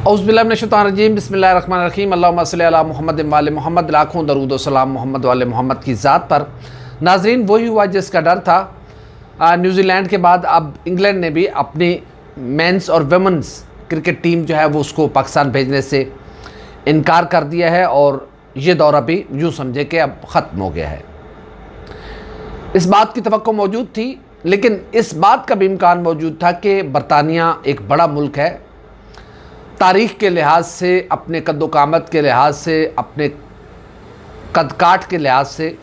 औज़ुबिल्लाहिमिनश्शैतानिर्रजीम बिस्मिल्लाहिर्रहमानिर्रहीम अल्लाहुम्मा सल्लि अला मुहम्मद वाले मोहम्मद। लाखों दरूद व सलाम मोहम्मद वाले मोहम्मद की ज़ात पर। नाज़रीन, वही हुआ जिसका डर था। न्यूजीलैंड के बाद अब इंग्लैंड ने भी अपनी मेंस और वुमेन्स क्रिकेट टीम जो है वो उसको पाकिस्तान भेजने से इनकार कर दिया है और ये दौरा भी यूँ समझे कि अब ख़त्म हो गया है। इस बात की तवक्को मौजूद थी, लेकिन इस बात का भी इम्कान मौजूद था कि बरतानिया एक बड़ा मुल्क है, तारीख़ के लिहाज से, अपने कद्दो-कामत के लिहाज से, अपने कद-काठ के लिहाज से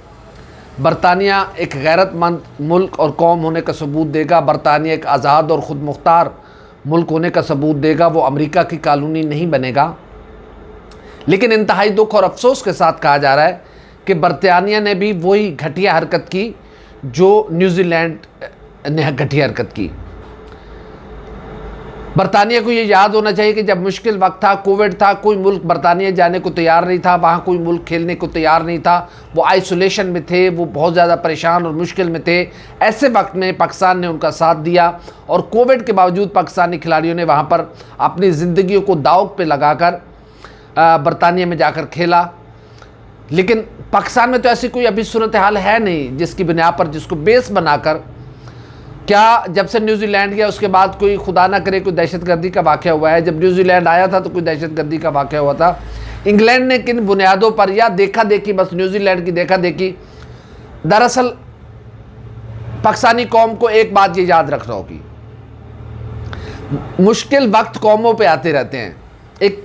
बरतानिया एक गैरतमंद मुल्क और कौम होने का सबूत देगा। बरतानिया एक आज़ाद और ख़ुद मुख्तार मुल्क होने का सबूत देगा। वो अमेरिका की कॉलोनी नहीं बनेगा। लेकिन इंतहाई दुख और अफसोस के साथ कहा जा रहा है कि बरतानिया ने भी वही घटिया हरकत की जो न्यूजीलैंड ने घटिया हरकत की। बरतानिया को ये याद होना चाहिए कि जब मुश्किल वक्त था, कोविड था, कोई मुल्क बरतानिया जाने को तैयार नहीं था, वहाँ कोई मुल्क खेलने को तैयार नहीं था। वो आइसोलेशन में थे, वो बहुत ज़्यादा परेशान और मुश्किल में थे। ऐसे वक्त में पाकिस्तान ने उनका साथ दिया और कोविड के बावजूद पाकिस्तानी खिलाड़ियों ने वहाँ पर अपनी ज़िंदगियों को दांव पे लगाकर बरतानिया में जाकर खेला। लेकिन पाकिस्तान में तो ऐसी कोई अभी सूरत हाल है नहीं जिसकी बुनियाद पर, जिसको बेस बनाकर, क्या जब से न्यूजीलैंड गया उसके बाद कोई खुदा ना करे कोई दहशतगर्दी का वाक़या हुआ है? जब न्यूजीलैंड आया था तो कोई दहशतगर्दी का वाक़या हुआ था? इंग्लैंड ने किन बुनियादों पर, या देखा देखी, बस न्यूजीलैंड की देखा देखी? दरअसल पाकिस्तानी कौम को एक बात ये याद रखना होगी, मुश्किल वक्त कौमों पे आते रहते हैं। एक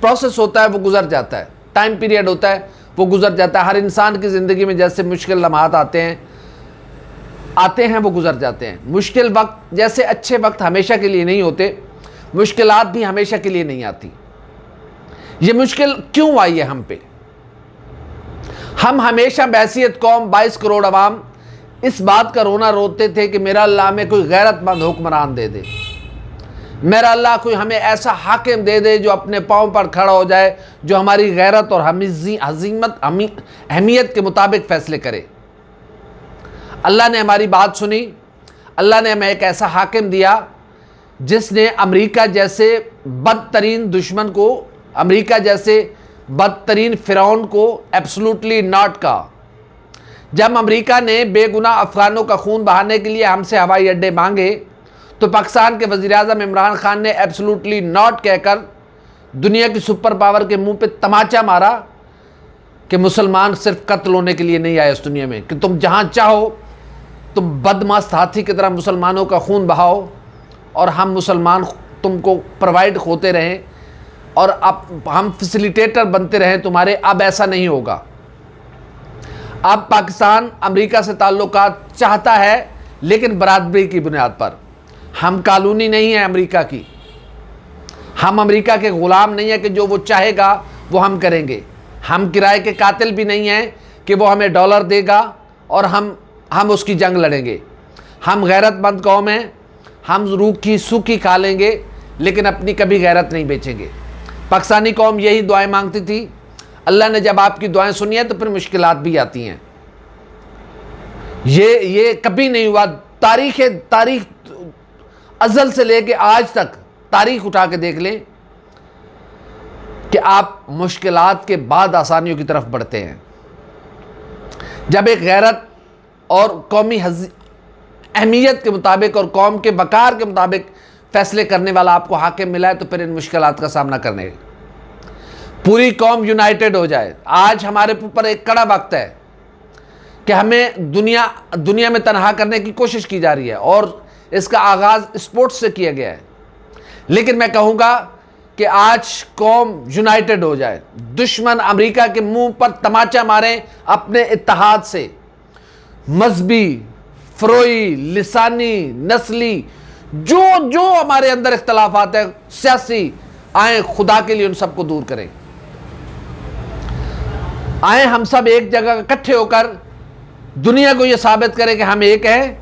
प्रोसेस होता है, वो गुजर जाता है, टाइम पीरियड होता है, वो गुजर जाता है। हर इंसान की ज़िंदगी में जैसे मुश्किल लम्हात आते हैं वो गुजर जाते हैं। मुश्किल वक्त जैसे अच्छे वक्त हमेशा के लिए नहीं होते, मुश्किलात भी हमेशा के लिए नहीं आती। ये मुश्किल क्यों आई है हम पे? हम हमेशा बहैसियत कौम 22 करोड़ अवाम इस बात का रोना रोते थे कि मेरा अल्लाह में कोई गैरतमंद हुक्मरान दे दे, मेरा अल्लाह कोई हमें ऐसा हाकिम दे दे जो अपने पाँव पर खड़ा हो जाए, जो हमारी गैरत और अहमियत के मुताबिक फ़ैसले करे। अल्लाह ने हमारी बात सुनी। अल्लाह ने हमें एक ऐसा हाकिम दिया जिसने अमेरिका जैसे बदतरीन दुश्मन को, अमेरिका जैसे बदतरीन फ़िरौन को एब्सोल्युटली नॉट कहा। जब अमेरिका ने बेगुनाह अफ़गानों का खून बहाने के लिए हमसे हवाई अड्डे मांगे तो पाकिस्तान के वज़ीर-ए-आज़म इमरान खान ने एब्सोल्युटली नॉट कहकर दुनिया की सुपर पावर के मुंह पे तमाचा मारा कि मुसलमान सिर्फ कत्ल होने के लिए नहीं आए इस दुनिया में, कि तुम जहाँ चाहो तुम बदमाश हाथी की तरह मुसलमानों का खून बहाओ और हम मुसलमान तुमको प्रोवाइड होते रहें और अब हम फैसिलिटेटर बनते रहें तुम्हारे। अब ऐसा नहीं होगा। अब पाकिस्तान अमेरिका से ताल्लुकात चाहता है, लेकिन बरादरी की बुनियाद पर। हम कॉलोनी नहीं है अमेरिका की, हम अमेरिका के ग़ुलाम नहीं है कि जो वो चाहेगा वो हम करेंगे। हम किराए के कातिल भी नहीं हैं कि वो हमें डॉलर देगा और हम उसकी जंग लड़ेंगे। हम गैरतमंद कौम हैं, हम रूखी सूखी खा लेंगे लेकिन अपनी कभी गैरत नहीं बेचेंगे। पाकिस्तानी कौम यही दुआएं मांगती थी। अल्लाह ने जब आपकी दुआएं सुनी है तो फिर मुश्किलात भी आती हैं। ये कभी नहीं हुआ। तारीख अज़ल से लेके आज तक तारीख उठा के देख लें कि आप मुश्किलात के बाद आसानियों की तरफ बढ़ते हैं। जब एक गैरत और कौमी अहमियत के मुताबिक और कौम के वक़ार के मुताबिक फ़ैसले करने वाला आपको हाकिम मिला है तो फिर इन मुश्किलात का सामना करने पूरी कौम यूनाइटेड हो जाए। आज हमारे ऊपर एक कड़ा वक्त है कि हमें दुनिया में तनहा करने की कोशिश की जा रही है और इसका आगाज़ स्पोर्ट्स से किया गया है। लेकिन मैं कहूँगा कि आज कौम यूनाइटेड हो जाए, दुश्मन अमेरिका के मुंह पर तमाचा मारें अपने इत्तेहाद से। मजहबी, फ़रोई, लिसानी, नस्ली, जो हमारे अंदर इख्तलाफात है, सियासी, आए खुदा के लिए उन सबको दूर करें। आए हम सब एक जगह इकट्ठे होकर दुनिया को ये साबित करें कि हम एक हैं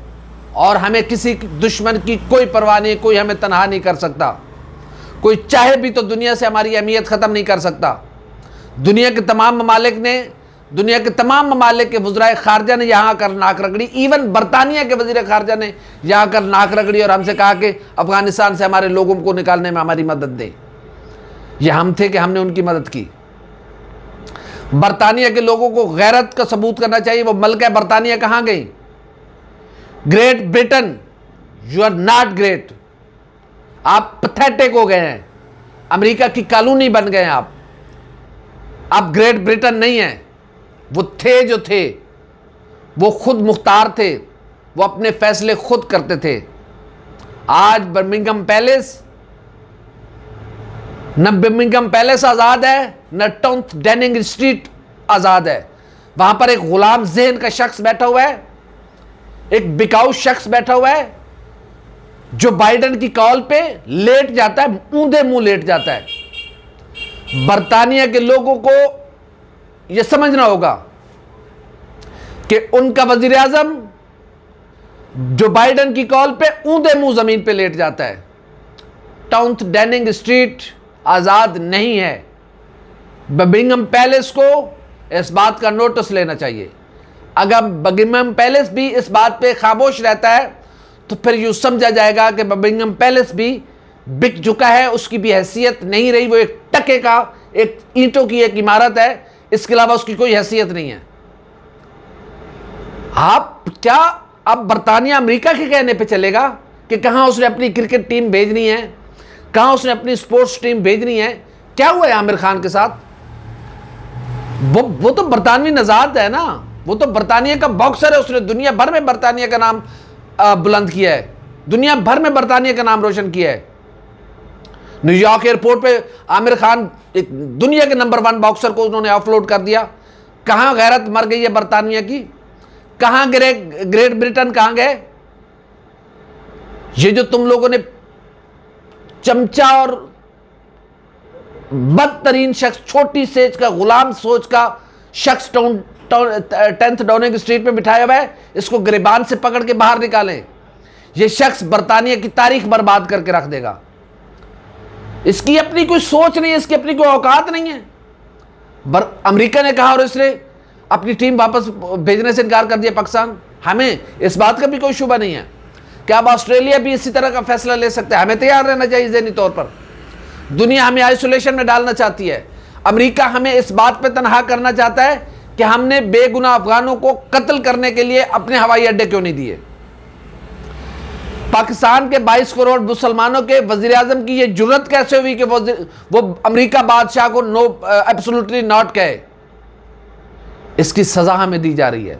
और हमें किसी दुश्मन की कोई परवाह नहीं, कोई हमें तनहा नहीं कर सकता। कोई चाहे भी तो दुनिया से हमारी अहमियत ख़त्म नहीं कर सकता। दुनिया के तमाम ममालिक ने, दुनिया के तमाम ममालिक के वज़राए ख़ारजा ने यहाँ आकर नाक रगड़ी। इवन बरतानिया के वज़ीर ख़ारजा ने यहाँ आकर नाक रगड़ी और हमसे कहा कि अफ़गानिस्तान से हमारे लोगों को निकालने में हमारी मदद दें। ये हम थे कि हमने उनकी मदद की। बरतानिया के लोगों को गैरत का सबूत करना चाहिए। वो मलका बरतानिया कहां गई? Great Britain, you are not great, आप पैथेटिक हो गए हैं, अमेरिका की कॉलोनी बन गए हैं आप ग्रेट ब्रिटेन नहीं है। वो थे जो थे, वो खुद मुख्तार थे, वो अपने फैसले खुद करते थे। आज बर्मिंघम पैलेस, न बर्मिंघम पैलेस आजाद है, न 10th डाउनिंग स्ट्रीट आजाद है। वहां पर एक गुलाम ज़हन का शख्स बैठा हुआ है, एक बिकाऊ शख्स बैठा हुआ है, जो बाइडेन की कॉल पे लेट जाता है, ऊंधे मुंह लेट जाता है। बरतानिया के लोगों को यह समझना होगा कि उनका वजीर आजम जो बाइडेन की कॉल पे ऊंधे मुंह जमीन पे लेट जाता है। 10th डाउनिंग स्ट्रीट आजाद नहीं है। बर्मिंघम पैलेस को इस बात का नोटिस लेना चाहिए। अगर बर्मिंघम पैलेस भी इस बात पे खामोश रहता है तो फिर यूं समझा जाएगा कि बर्मिंघम पैलेस भी बिक चुका है, उसकी भी हैसियत नहीं रही। वो एक टके का, एक ईंटों की एक इमारत है, इसके अलावा उसकी कोई हैसियत नहीं है। आप क्या अब बरतानिया अमेरिका के कहने पे चलेगा कि कहां उसने अपनी क्रिकेट टीम भेजनी है, कहां उसने अपनी स्पोर्ट्स टीम भेजनी है? क्या हुआ है आमिर खान के साथ? वो तो बरतानवी नजाद है ना, वो तो बरतानिया का बॉक्सर है। उसने दुनिया भर में बरतानिया का नाम बुलंद किया है, दुनिया भर में बरतानिया का नाम रोशन किया है। न्यूयॉर्क एयरपोर्ट पे आमिर खान, एक दुनिया के नंबर 1 बॉक्सर को उन्होंने ऑफलोड कर दिया। कहां गैरत मर गई है बरतानिया की? कहां ग्रेट ब्रिटेन कहां गए? ये जो तुम लोगों ने चमचा और बदतरीन शख्स, छोटी सेज का, गुलाम सोच का शख्स 10th डाउनिंग स्ट्रीट पे बिठाया हुआ है, इसको गिरबान से पकड़ के बाहर निकालें। यह शख्स बरतानिया की तारीख बर्बाद करके रख देगा। इसकी अपनी कोई सोच नहीं है, इसकी अपनी कोई औकात नहीं है। अमेरिका ने कहा और इसने अपनी टीम वापस भेजने से इनकार कर दिया पाकिस्तान। हमें इस बात का भी कोई शुबा नहीं है कि अब ऑस्ट्रेलिया भी इसी तरह का फैसला ले सकता है। हमें तैयार रहना चाहिए ज़हनी तौर पर। दुनिया हमें आइसोलेशन में डालना चाहती है। अमेरिका हमें इस बात पे तनहा करना चाहता है कि हमने बेगुनाह अफगानों को कत्ल करने के लिए अपने हवाई अड्डे क्यों नहीं दिए। पाकिस्तान के 22 करोड़ मुसलमानों के वजीर आजम की यह जुर्रत कैसे हुई कि वो अमेरिका बादशाह को नो एब्सोल्युटली नॉट कहे। इसकी सजा हमें दी जा रही है।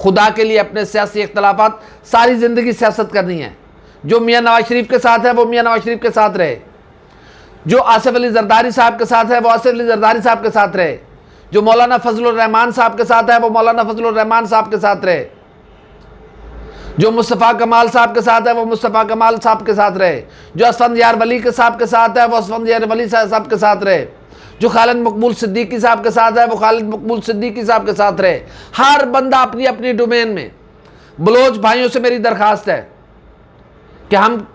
खुदा के लिए अपने सियासी इख्तलाफात, सारी जिंदगी सियासत करनी है। जो मियां नवाज शरीफ के साथ है वो मियां नवाज शरीफ के साथ रहे, जो आसिफ अली जरदारी साहब के साथ है वो आसिफ अली जरदारी साहब के साथ रहे, जो मौलाना फजलुर रहमान साहब के साथ है वो मौलाना फजलुर रहमान साहब के साथ रहे, जो मुस्तफ़ा कमाल साहब के साथ है वो मुस्तफ़ा कमाल साहब के साथ रहे, जो असफंदियार वली के साहब के साथ है वो असफंदियार वली साहब के साथ रहे, जो खालिद मकबूल सिद्दीकी साहब के साथ है वो खालिद मकबूल सिद्दीकी साहब के साथ रहे। हर बंदा अपनी अपनी डोमेन में। बलोच भाइयों से मेरी दरखास्त है कि हम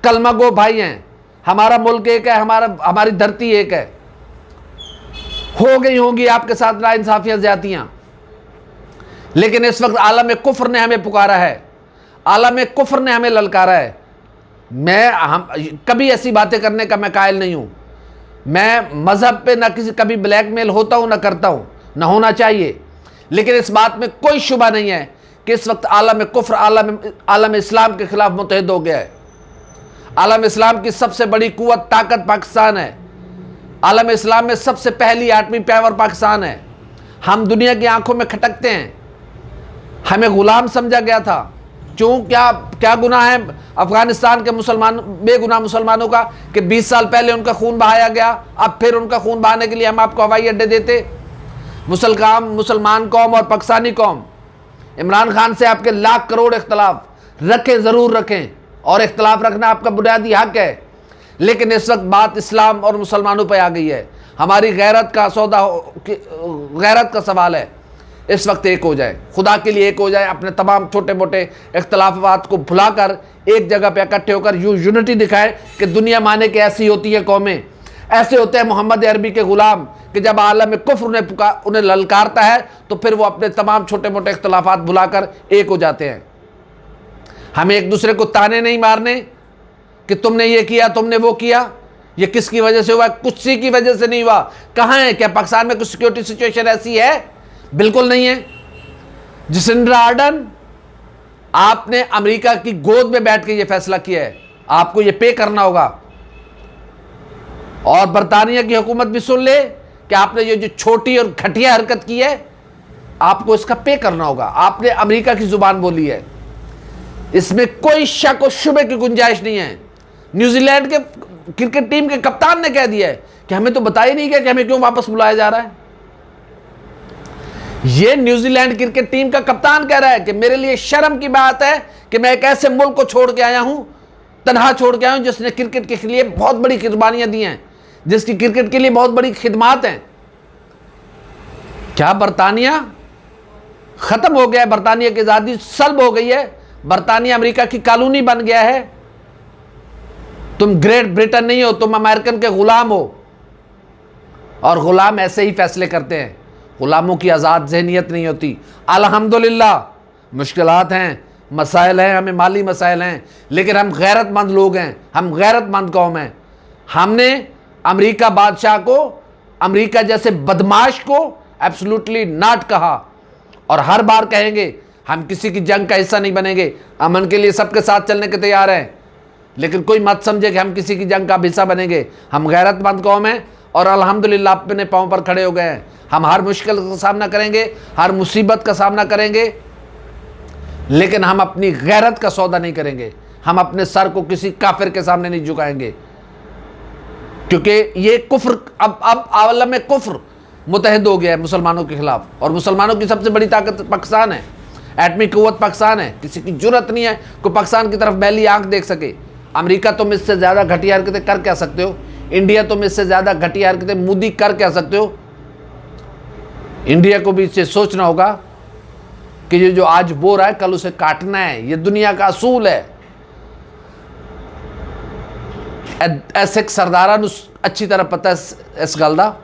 कलमा गो भाई हैं, हमारा मुल्क एक है, हमारी धरती एक है। हो गई होंगी आपके साथ नाइंसाफियां, ज्यादतियां, लेकिन इस वक्त आलम कुफ्र ने हमें पुकारा है, आलम कुफ्र ने हमें ललकारा है। हम कभी ऐसी बातें करने का मैं कायल नहीं हूं। मैं मजहब पे ना कभी ब्लैकमेल होता हूं, ना करता हूं, ना होना चाहिए। लेकिन इस बात में कोई शुबा नहीं है कि इस वक्त आलम कुफ्र आलम इस्लाम के खिलाफ मुतहद हो गया है। आलम इस्लाम की सबसे बड़ी कुव्वत, ताकत पाकिस्तान है। आलम इस्लाम में सबसे पहली आठवीं पावर पाकिस्तान है। हम दुनिया की आंखों में खटकते हैं। हमें गुलाम समझा गया था। क्यों? क्या गुनाह है अफगानिस्तान के बेगुनाह मुसलमानों का कि 20 साल पहले उनका खून बहाया गया, अब फिर उनका खून बहाने के लिए हम आपको हवाई अड्डे देते। मुसलमान कौम और पाकिस्तानी कौम, इमरान खान से आपके लाख करोड़ इख्तलाफ रखें, ज़रूर रखें, और इख्तलाफ रखना आपका बुनियादी हक है। लेकिन इस वक्त बात इस्लाम और मुसलमानों पर आ गई है। हमारी गैरत का सवाल है। इस वक्त एक हो जाए, खुदा के लिए एक हो जाए, अपने तमाम छोटे मोटे इख्तलाफात को भुलाकर एक जगह पे इकट्ठे होकर यूनिटी दिखाए कि दुनिया माने कि ऐसी होती है कौमें, ऐसे होते हैं मोहम्मद अरबी के गुलाम, कि जब आलम कुफ्र उन्हें ललकारता है तो फिर वो अपने तमाम छोटे मोटे इख्तलाफात भुलाकर एक हो जाते हैं। हमें एक दूसरे को ताने नहीं मारने कि तुमने ये किया, तुमने वो किया। ये किसकी वजह से हुआ? किसी की वजह से नहीं हुआ। कहां है? क्या पाकिस्तान में कुछ सिक्योरिटी सिचुएशन ऐसी है? बिल्कुल नहीं है। जसिंडा आर्डन, आपने अमेरिका की गोद में बैठ के ये फैसला किया है, आपको ये पे करना होगा। और बरतानिया की हुकूमत भी सुन ले कि आपने ये जो छोटी और घटिया हरकत की है, आपको इसका पे करना होगा। आपने अमेरिका की जुबान बोली है, इसमें कोई शक और शुबे की गुंजाइश नहीं है। न्यूजीलैंड के क्रिकेट टीम के कप्तान ने कह दिया है कि हमें तो बताया नहीं गया कि हमें क्यों वापस बुलाया जा रहा है। यह न्यूजीलैंड क्रिकेट टीम का कप्तान कह रहा है कि मेरे लिए शर्म की बात है कि मैं एक ऐसे मुल्क को छोड़ के आया हूं, तनहा छोड़ के आया हूं, जिसने क्रिकेट के लिए बहुत बड़ी कुर्बानियां दी हैं, जिसकी क्रिकेट के लिए बहुत बड़ी खिदमात हैं। क्या बरतानिया खत्म हो गया है? बरतानिया की आजादी सल्ब हो गई है? बरतानिया अमेरिका की कॉलोनी बन गया है? तुम ग्रेट ब्रिटेन नहीं हो, तुम अमेरिकन के गुलाम हो। और गुलाम ऐसे ही फैसले करते हैं, गुलामों की आज़ाद ज़हनियत नहीं होती। अल्हम्दुलिल्लाह मुश्किलात हैं, मसाइल हैं, हमें माली मसाइल हैं, लेकिन हम गैरतमंद लोग हैं, हम गैरतमंद कौम हैं। हमने अमेरिका बादशाह को, अमेरिका जैसे बदमाश को एब्सोल्युटली नॉट कहा, और हर बार कहेंगे हम किसी की जंग का हिस्सा नहीं बनेंगे, अमन के लिए सबके साथ चलने के तैयार हैं। लेकिन कोई मत समझे कि हम किसी की जंग का हिस्सा बनेंगे। हम गैरतमंद कौम हैं और अल्हम्दुलिल्लाह अपने पाँव पर खड़े हो गए हैं। हम हर मुश्किल का सामना करेंगे, हर मुसीबत का सामना करेंगे, लेकिन हम अपनी गैरत का सौदा नहीं करेंगे। हम अपने सर को किसी काफिर के सामने नहीं झुकाएंगे, क्योंकि ये कुफ्र अब आलम में कुफ्र मुतहद हो गया है मुसलमानों के खिलाफ, और मुसलमानों की सबसे बड़ी ताकत पाकिस्तान है, एटमी कुव्वत पाकिस्तान है। किसी की जुर्रत नहीं है कोई पाकिस्तान की तरफ मैली आंख देख सके। अमेरिका तुम इससे ज़्यादा घटिया हरकतें कर क्या सकते हो? इंडिया तुम इससे ज़्यादा घटिया हरकतें मोदी कर क्या सकते हो? इंडिया को भी इससे सोचना होगा कि ये जो आज बो रहा है कल उसे काटना है। ये दुनिया का असूल है। ऐसे सरदारा अच्छी तरह पता है इस गल दा,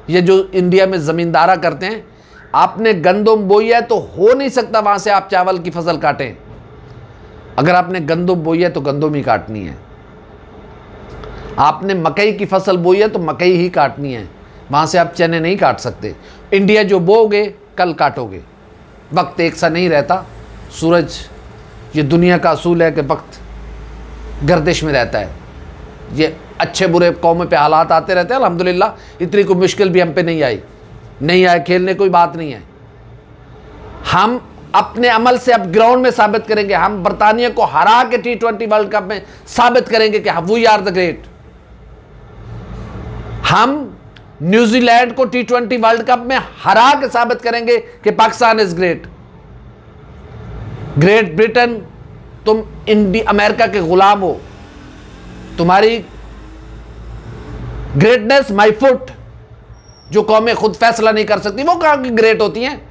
ये जो इंडिया में ज़मींदारा करते हैं, आपने गंदम बोई है तो हो नहीं सकता वहाँ से आप चावल की फसल काटें। अगर आपने गंदम बोई है तो गंदम ही काटनी है। आपने मकई की फसल बोई है तो मकई ही काटनी है, वहाँ से आप चने नहीं काट सकते। इंडिया जो बोओगे कल काटोगे। वक्त एक सा नहीं रहता। सूरज, ये दुनिया का असूल है कि वक्त गर्दिश में रहता है। ये अच्छे बुरे कौमों पे हालात आते रहते हैं। अल्हम्दुलिल्लाह इतनी कोई मुश्किल भी हम पे नहीं आए। खेलने कोई बात नहीं है। हम अपने अमल से अब ग्राउंड में साबित करेंगे। हम बरतानिया को हरा के T20 वर्ल्ड कप में साबित करेंगे कि वी आर द ग्रेट। हम न्यूजीलैंड को T20 वर्ल्ड कप में हरा के साबित करेंगे कि Pakistan is great. Great Britain, तुम अमेरिका के गुलाम हो। तुम्हारी ग्रेटनेस माई फुट। जो कौमें खुद फैसला नहीं कर सकती वो कहां की ग्रेट होती हैं।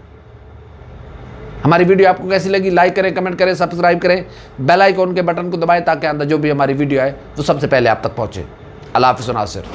हमारी वीडियो आपको कैसी लगी? लाइक करें, कमेंट करें, सब्सक्राइब करें, बेल आइकॉन के बटन को दबाएं ताकि अंदर जो भी हमारी वीडियो है वो सबसे पहले आप तक पहुंचे। अल्लाह हाफ़िज़ नासिर।